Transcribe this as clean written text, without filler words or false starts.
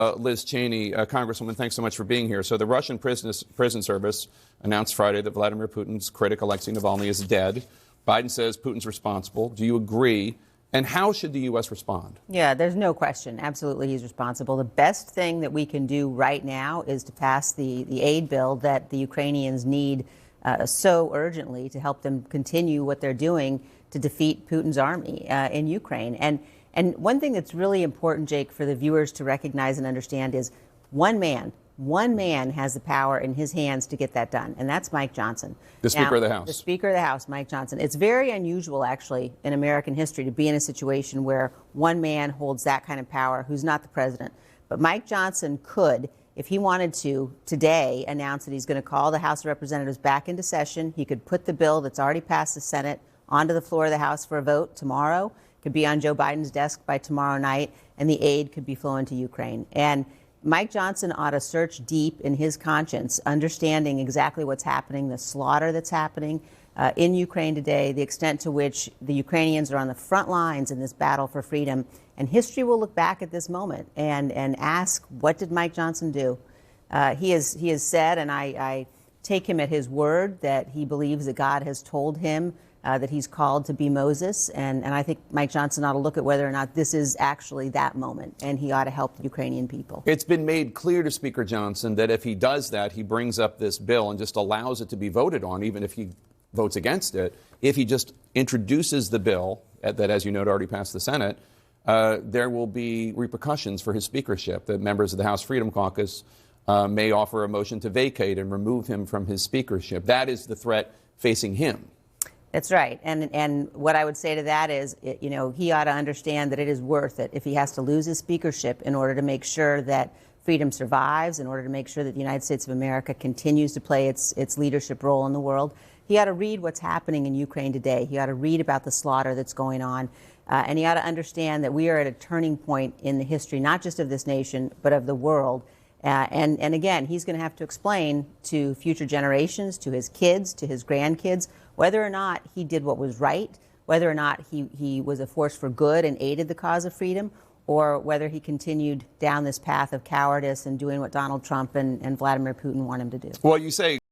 Liz Cheney, Congresswoman, thanks so much for being here. So the Russian prison service announced Friday that Vladimir Putin's critic, Alexei Navalny, is dead. Biden says Putin's responsible. Do you agree? And how should the U.S. respond? Yeah, there's no question. Absolutely, he's responsible. The best thing that we can do right now is to pass the aid bill that the Ukrainians need so urgently to help them continue what they're doing to defeat Putin's army in Ukraine. And one thing that's really important, Jake, for the viewers to recognize and understand is one man has the power in his hands to get that done, and that's Mike Johnson. The Speaker of the House. The Speaker of the House, Mike Johnson. It's very unusual, actually, in American history to be in a situation where one man holds that kind of power who's not the president. But Mike Johnson could, if he wanted to, today announce that he's going to call the House of Representatives back into session. He could put the bill that's already passed the Senate onto the floor of the House for a vote tomorrow. Could be on Joe Biden's desk by tomorrow night, and the aid could be flowing to Ukraine. And Mike Johnson ought to search deep in his conscience, understanding exactly what's happening, the slaughter that's happening in Ukraine today, the extent to which the Ukrainians are on the front lines in this battle for freedom. And history will look back at this moment and ask, what did Mike Johnson do? He has said, and I take him at his word, that he believes that God has told him that he's called to be Moses. And I think Mike Johnson ought to look at whether or not this is actually that moment, and he ought to help the Ukrainian people. It's been made clear to Speaker Johnson that if he does that, he brings up this bill and just allows it to be voted on, even if he votes against it. If he just introduces the bill that, as you know, already passed the Senate, there will be repercussions for his speakership. The members of the House Freedom Caucus may offer a motion to vacate and remove him from his speakership. That is the threat facing him. That's right. And what I would say to that is, he ought to understand that it is worth it if he has to lose his speakership in order to make sure that freedom survives, in order to make sure that the United States of America continues to play its leadership role in the world. He ought to read what's happening in Ukraine today. He ought to read about the slaughter that's going on. And he ought to understand that we are at a turning point in the history, not just of this nation, but of the world. And again, he's going to have to explain to future generations, to his kids, to his grandkids, whether or not he did what was right, whether or not he was a force for good and aided the cause of freedom, or whether he continued down this path of cowardice and doing what Donald Trump and Vladimir Putin want him to do. Well, you say